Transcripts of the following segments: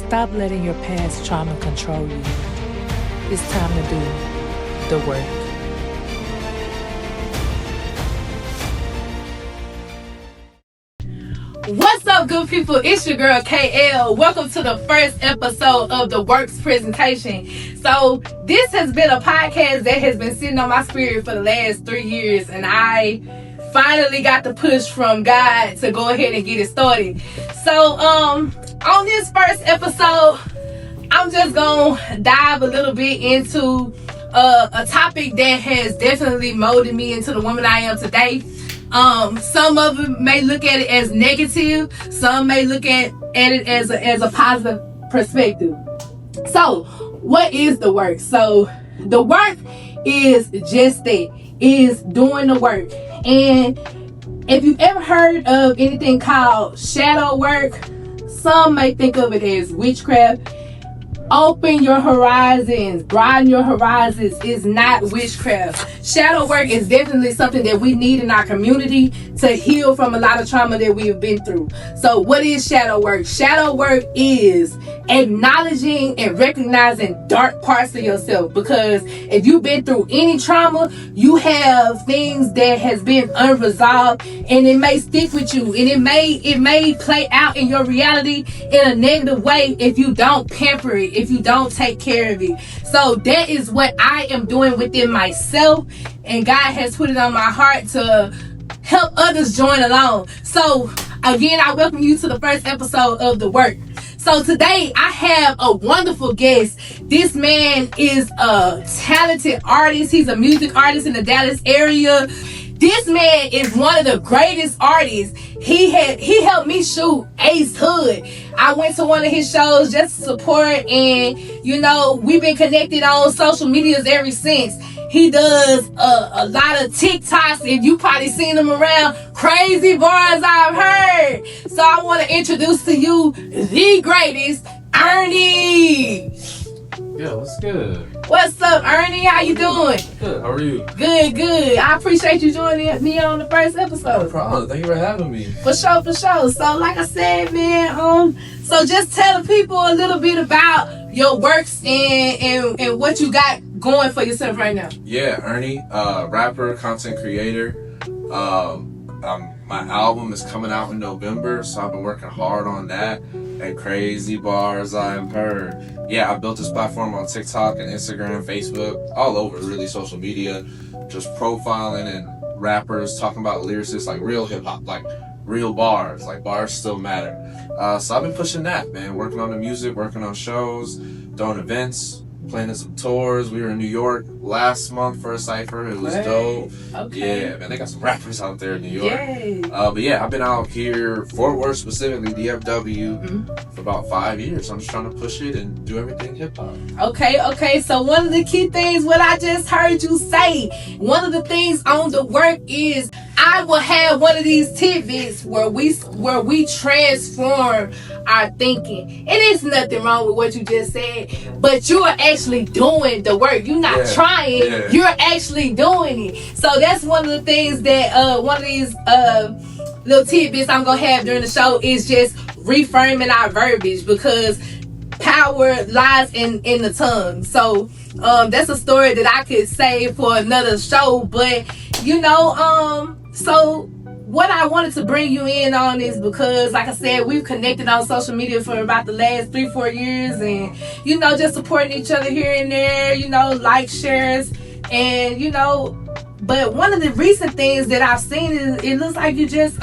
Stop letting your past trauma control you. It's time to do the work. What's up, good people? It's your girl KL. Welcome to the first episode of the Works presentation. So this has been a podcast that has been sitting on my spirit for the last 3 years, and I finally got the push from God to go ahead and get it started. So on this first episode, I'm just gonna dive a little bit into a topic that has definitely molded me into the woman I am today. Some of them may look at it as negative, some may look at it as a positive perspective. So what is the work? So the work is just that, is doing the work. And if you've ever heard of anything called shadow work, some may think of it as witchcraft. Open your horizons, broaden your horizons is not witchcraft. Shadow work is definitely something that we need in our community to heal from a lot of trauma that we have been through. So what is shadow work? Shadow work is acknowledging and recognizing dark parts of yourself, because if you've been through any trauma, you have things that has been unresolved, and it may stick with you, and it may play out in your reality in a negative way if you don't pamper it, if you don't take care of it. So that is what I am doing within myself, and God has put it on my heart to help others join along. So again, I welcome you to the first episode of The Work. So today I have a wonderful guest. This man is a talented artist. He's a music artist in the Dallas area. This man is one of the greatest artists. He helped me shoot Ace Hood. I went to one of his shows just to support, and we've been connected on social medias ever since. He does a lot of TikToks, and you probably seen him around. Crazy bars I've heard. So I want to introduce to you the greatest, Ernie. Yeah, what's good? What's up, Ernie? How you doing? Good. How are you? Good. I appreciate you joining me on the first episode. No problem. Thank you for having me. For sure. So like I said, man, so just tell the people a little bit about your works and what you got going for yourself right now. Yeah, Ernie, rapper, content creator. My album is coming out in November, so I've been working hard on that. And crazy bars I've heard. Yeah, I built this platform on TikTok and Instagram, Facebook, all over really social media, just profiling and rappers, talking about lyricists, like real hip hop, like real bars, like bars still matter. So I've been pushing that, man, working on the music, working on shows, doing events, playing in some tours. We were in New York last month for a cypher. It was dope. Okay. Yeah, man, they got some rappers out there in New York. Yay. But yeah, I've been out here, Fort Worth specifically, DFW, for about 5 years. I'm just trying to push it and do everything hip hop. Okay. So one of the key things, what I just heard you say, one of the things on the work is I will have one of these tidbits where we transform our thinking. And there's nothing wrong with what you just said, but you are actually doing the work. You're not trying. Yeah. You're actually doing it. So that's one of the things that one of these little tidbits I'm gonna have during the show is just reframing our verbiage, because power lies in the tongue. So that's a story that I could say for another show, but so what I wanted to bring you in on is because, like I said, we've connected on social media for about the last 3-4 years, and just supporting each other here and there, like, shares, and but one of the recent things that I've seen is it looks like you just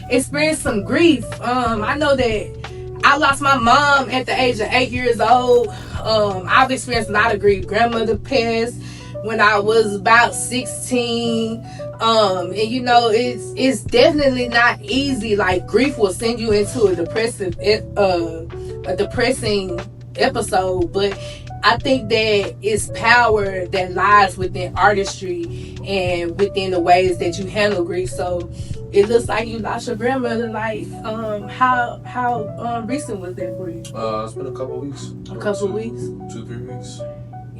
experienced some grief. I know that I lost my mom at the age of 8 years old. I've experienced a lot of grief. Grandmother passed when I was about 16. And it's definitely not easy. Like, grief will send you into a depressing episode, but I think that it's power that lies within artistry and within the ways that you handle grief. So it looks like you lost your grandmother. Like, how recent was that for you? It's been a couple weeks. 2-3 weeks.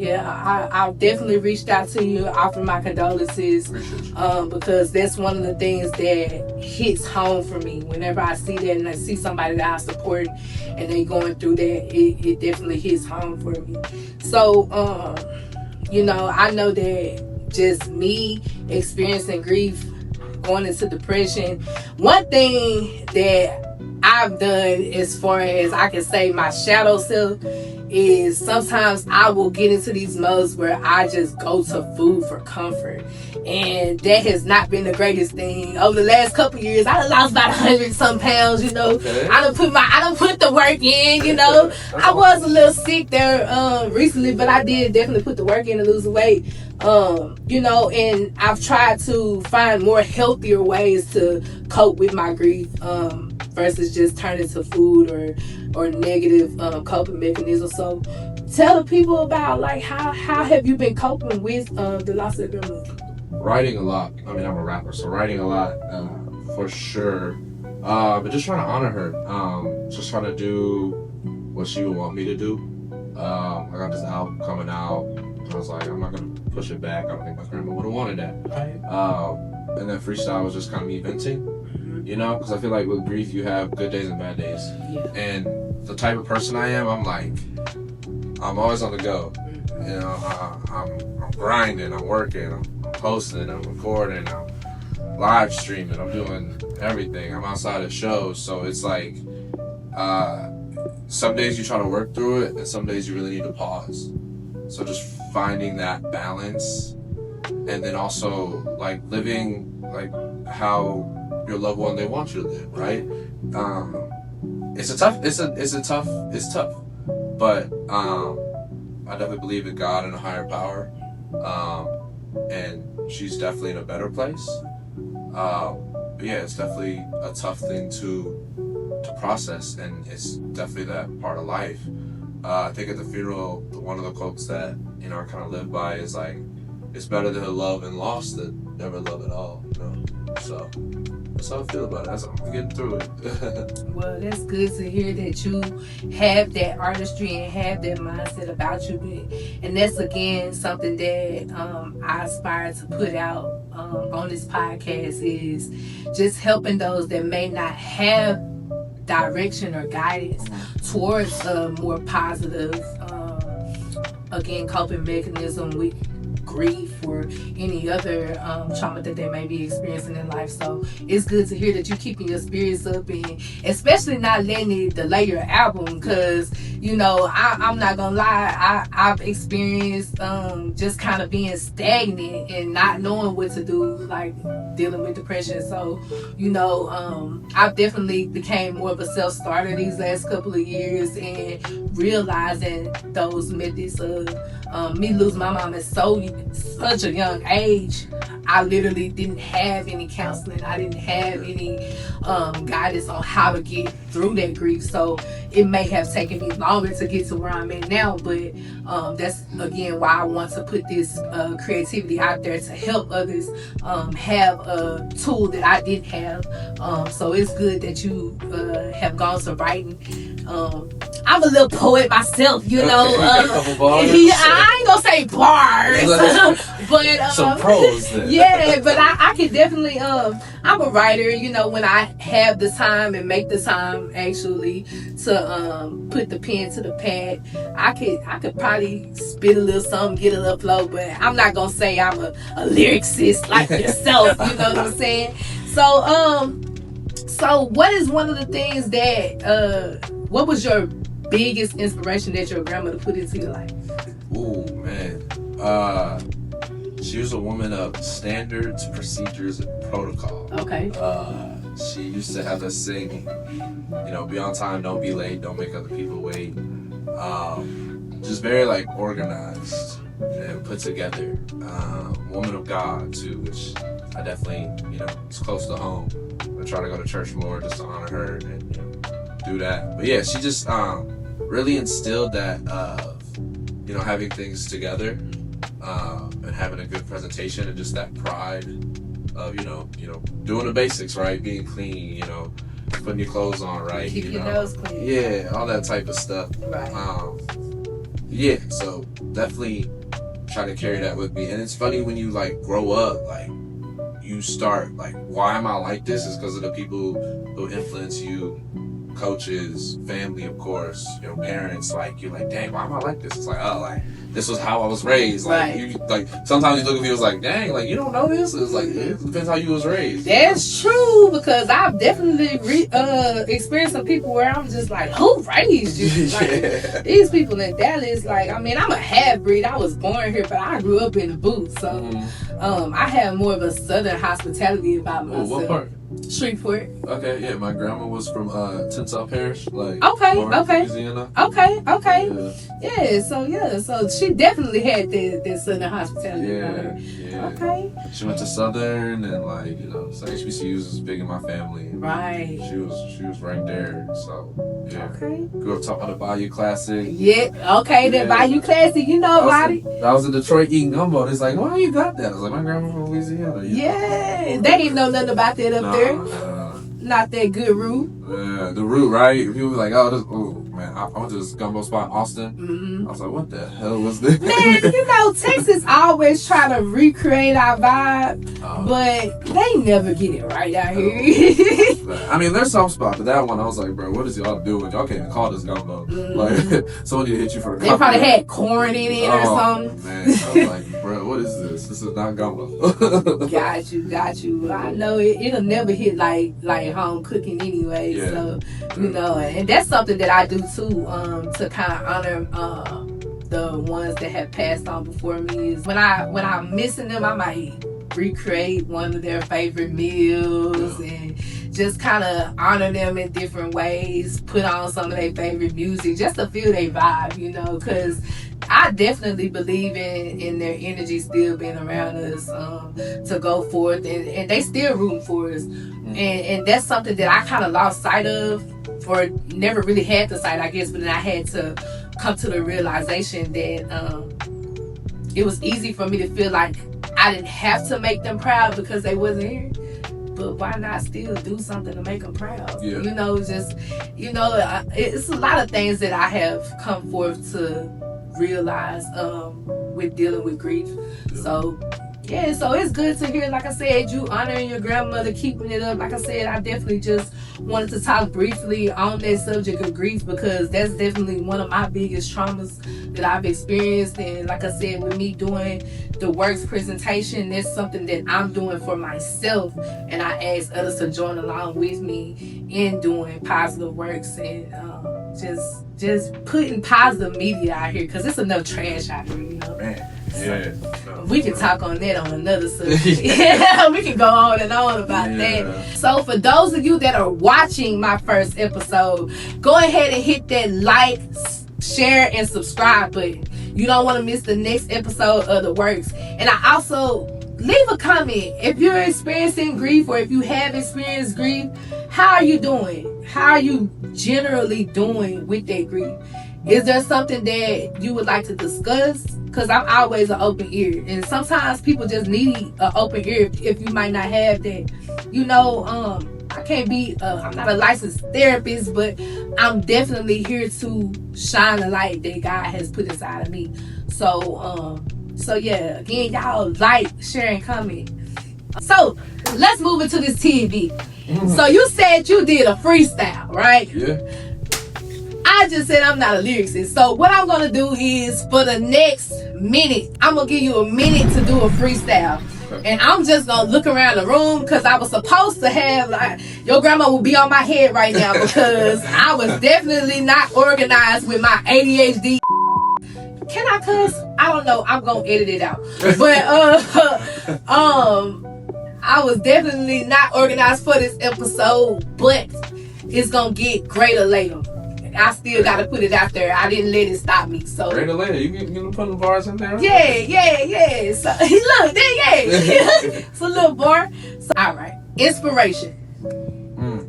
Yeah, I definitely reached out to you, offered my condolences, because that's one of the things that hits home for me. Whenever I see that and I see somebody that I support and they going through that, it definitely hits home for me. So, I know that just me experiencing grief, going into depression, one thing that I've done as far as I can say my shadow self is sometimes I will get into these modes where I just go to food for comfort, and that has not been the greatest thing. Over the last couple years, I done lost about 100 some pounds. Okay. I done put the work in. I was a little sick there recently, but I did definitely put the work in to lose the weight. And I've tried to find more healthier ways to cope with my grief, versus just turning to food or negative coping mechanisms. So tell the people about like how have you been coping with the loss of your grandmother? Writing a lot. I mean, I'm a rapper, so writing a lot for sure. But just trying to honor her. Just trying to do what she would want me to do. I got this album coming out. I was like, I'm not gonna push it back. I don't think my grandma would have wanted that. Right. And then freestyle was just kind of me venting. Because I feel like with grief you have good days and bad days. Yeah. And the type of person I am, I'm always on the go. I'm grinding, I'm working, I'm posting, I'm recording, I'm live streaming, I'm doing everything. I'm outside of shows, so it's like some days you try to work through it, and some days you really need to pause. So just finding that balance, and then also like living like how your loved one they want you to live, right? It's tough, but I definitely believe in God and a higher power, and she's definitely in a better place. But yeah, it's definitely a tough thing to process, and it's definitely that part of life. I think at the funeral, one of the quotes that I kind of live by is like, it's better to love and lost than never love at all. So that's how I feel about it. I'm getting through it. Well, that's good to hear that you have that artistry and have that mindset about you. And that's, again, something that I aspire to put out on this podcast, is just helping those that may not have direction or guidance towards a more positive, again, coping mechanism with grief or any other trauma that they may be experiencing in life. So it's good to hear that you're keeping your spirits up, and especially not letting it delay your album, because I'm not gonna lie, I've experienced just kind of being stagnant and not knowing what to do, like dealing with depression. So I've definitely became more of a self-starter these last couple of years, and realizing those methods of me losing my mom at such a young age. I literally didn't have any counseling. I didn't have any guidance on how to get through that grief. So it may have taken me longer to get to where I'm at now, but that's again why I want to put this creativity out there to help others have a tool that I didn't have. So it's good that you have gone to writing. I'm a little poet myself, I ain't gonna say bars, but some prose then. Yeah, but I could definitely I'm a writer, when I have the time and make the time actually to put the pen to the pad. I could probably spit a little something, get a little flow, but I'm not gonna say I'm a lyricist like yourself, you know what I'm saying? So what is one of the things that what was your biggest inspiration that your grandmother put into your life? Ooh, man. She was a woman of standards, procedures, and protocol. Okay. She used to have us sing, be on time, don't be late, don't make other people wait. Just very organized and put together. Woman of God too, which I definitely, it's close to home. I try to go to church more just to honor her and do that. But yeah, she just really instilled that of having things together, and having a good presentation, and just that pride of doing the basics right, being clean, putting your clothes on right, keep your nose clean, yeah, all that type of stuff. Right. Yeah, so definitely try to carry that with me. And it's funny when you like grow up, like you start like, why am I like this? Is because of the people who influence you, coaches, family, of course, your parents. Like you're like, dang, why am I like this? It's like, oh, like this was how I was raised. Like you, like sometimes you look at people like, dang, like you don't know this. It's like it depends how you was raised. That's true, because I've definitely experienced some people where I'm just like, who raised you? Like, these people in Dallas, like, I mean, I'm a half breed. I was born here, but I grew up in the booth, so I have more of a southern hospitality about myself. What part? Shreveport. Okay, yeah, my grandma was from Tinsel Parish, like Louisiana. Yeah. So she definitely had that southern hospitality. Yeah. Okay. She went to Southern and like, you know, so HBCUs was big in my family. Right. She was right there. So yeah. Okay. Grew up talking about the Bayou Classic. Yeah. Okay. The Bayou Classic. You know about it. I was in Detroit eating gumbo. It's like, why you got that? I was like, my grandma from Louisiana. Yeah. They didn't know nothing about that up there. Not that good root. Yeah, the root, right? People were like, oh man, I went to this gumbo spot in Austin. Mm-hmm. I was like, what the hell was this? Man, you know, Texas always try to recreate our vibe, but they never get it right out here. I mean, there's some spots, but that one, I was like, bro, what is y'all doing? Y'all can't even call this gumbo. Like, somebody hit you for a They probably had corn in it or something. Man, I was like, bro, what is this? This is not gumbo. Got you. I know it'll never hit like home cooking anyway. Yeah. So, you know, and that's something that I do too, to kind of honor the ones that have passed on before me. Is when I'm missing them, I might recreate one of their favorite meals and just kind of honor them in different ways, put on some of their favorite music just to feel their vibe, you know, because I definitely believe in their energy still being around us, to go forth, and they still rooting for us. And that's something that I kind of lost sight of, or never really had the sight, I guess, but then I had to come to the realization that it was easy for me to feel like I didn't have to make them proud because they wasn't here. But why not still do something to make them proud? Yeah. You know, just, you know, it's a lot of things that I have come forth to realize with dealing with grief. So yeah, so it's good to hear, like I said, you honoring your grandmother, keeping it up. Like I said, I definitely just wanted to talk briefly on that subject of grief, because that's definitely one of my biggest traumas that I've experienced. And like I said, with me doing the works presentation, that's something that I'm doing for myself, and I ask others to join along with me in doing positive works and just putting positive media out here, because it's enough trash out here, you know. Man. Yeah. We can talk on that on another subject. We can go on and on about that. So for those of you that are watching my first episode, go ahead and hit that like, share, and subscribe button. You don't want to miss the next episode of The Works. And I also leave a comment if you're experiencing grief, or if you have experienced grief. How are you doing? How are you generally doing with that grief? Is there something that you would like to discuss? Because I'm always an open ear, and sometimes people just need an open ear if you might not have that. You know, I can't be, I'm not a licensed therapist, but I'm definitely here to shine the light that God has put inside of me. So yeah, again, y'all like, share, and comment. So let's move into this TV. So you said you did a freestyle, right? Yeah. I just said I'm not a lyricist. So what I'm going to do is, for the next minute, I'm going to give you a minute to do a freestyle. And I'm just going to look around the room, because I was supposed to have, like, your grandma will be on my head right now, because I was definitely not organized with my ADHD. Can I cuss? I don't know. I'm going to edit it out. But, I was definitely not organized for this episode, but it's going to get greater later. I still got to put it out there. I didn't let it stop me. So Greater later, you can put the bars in there. Yeah. So look, it's a little bar. So, all right, inspiration.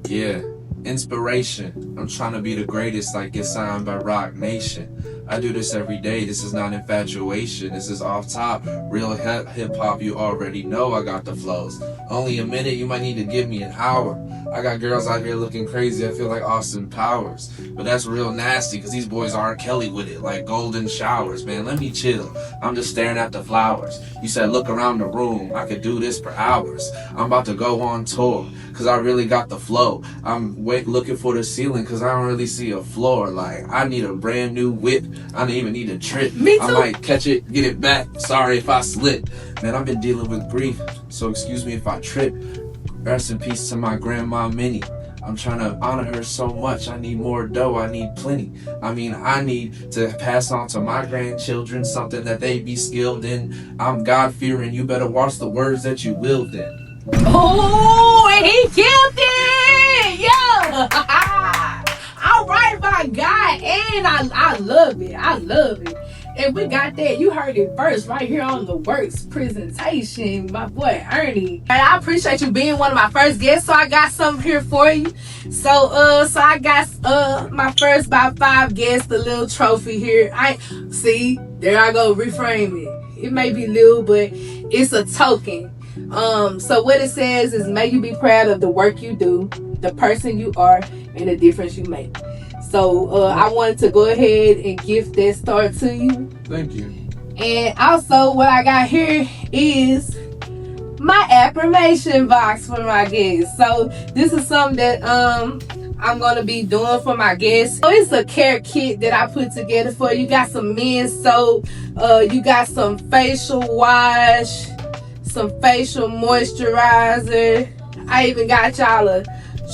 Yeah, inspiration. I'm trying to be the greatest, like get signed by Rock Nation. I do this every day. This is not infatuation. This is off top. Real hip hop, you already know I got the flows. Only a minute, you might need to give me an hour. I got girls out here looking crazy. I feel like Austin Powers. But that's real nasty because these boys are Kelly with it. Like golden showers, man. Let me chill. I'm just staring at the flowers. You said look around the room. I could do this for hours. I'm about to go on tour because I really got the flow. I'm looking for the ceiling because I don't really see a floor. Like I need a brand new whip. I don't even need a trip. Me too. I might catch it, get it back. Sorry if I slip. Man, I've been dealing with grief. So excuse me if I trip. Rest in peace to my grandma Minnie. I'm trying to honor her so much. I need more dough. I need plenty. I mean, I need to pass on to my grandchildren something that they be skilled in. I'm God-fearing. You better watch the words that you will then. Oh, and he killed it! Yo! All right, my God. And I love it. I love it. And we got that. You heard it first right here on the Works presentation, my boy Ernie. And I appreciate you being one of my first guests. So I got something here for you. So I got my first by 5 guests, the little trophy here. See, there I go, reframe it. It may be little, but it's a token. So what it says is, may you be proud of the work you do, the person you are, and the difference you make. So I wanted to go ahead and gift that star to you. Thank you. And also what I got here is my affirmation box for my guests. So this is something that I'm gonna be doing for my guests. So it's a care kit that I put together for you. You got some men's soap, you got some facial wash, some facial moisturizer. I even got y'all a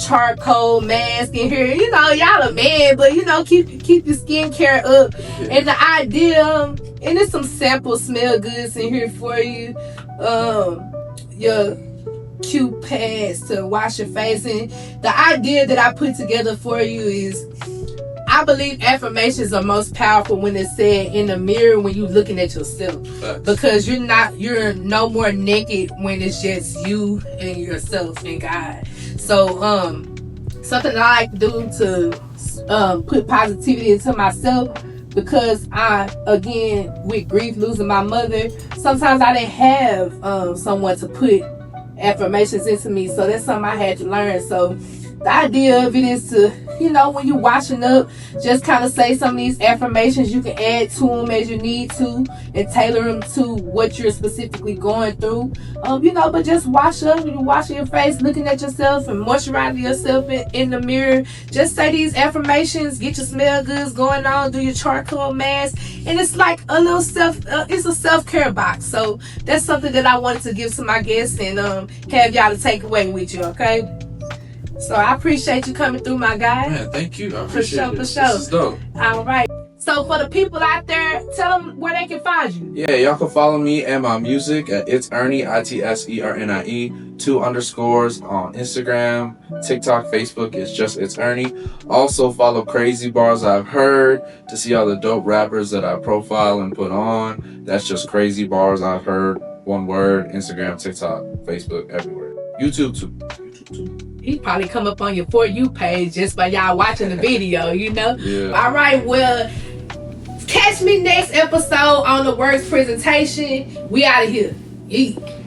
charcoal mask in here. You know, y'all a man, but you know, keep your skincare up. And the idea, and there's some sample smell goods in here for you. Your cute pads to wash your face. And the idea that I put together for you is, I believe affirmations are most powerful when it's said in the mirror when you're looking at yourself. Because you're no more naked when it's just you and yourself and God. So something that I like to do to put positivity into myself, because I, again, with grief, losing my mother, sometimes I didn't have someone to put affirmations into me. So that's something I had to learn. So the idea of it is to, you know, when you're washing up, just kind of say some of these affirmations. You can add to them as you need to and tailor them to what you're specifically going through. You know, but just wash up. You're washing your face, looking at yourself and moisturizing yourself in the mirror. Just say these affirmations. Get your smell goods going on. Do your charcoal mask. And it's like a little it's a self-care box. So that's something that I wanted to give to my guests and have y'all to take away with you, okay? So I appreciate you coming through, my guy. Man, thank you. I appreciate it. For sure. This is dope. All right. So for the people out there, tell them where they can find you. Yeah, y'all can follow me and my music at It's Ernie, ITSERNIE, 2 underscores on Instagram, TikTok, Facebook. It's just It's Ernie. Also follow Crazy Bars I've Heard to see all the dope rappers that I profile and put on. That's just Crazy Bars I've Heard, one word. Instagram, TikTok, Facebook, everywhere. YouTube too. He probably come up on your For You page just by y'all watching the video, you know? Yeah. All right, well, catch me next episode on the Works presentation. We out of here. Yeet.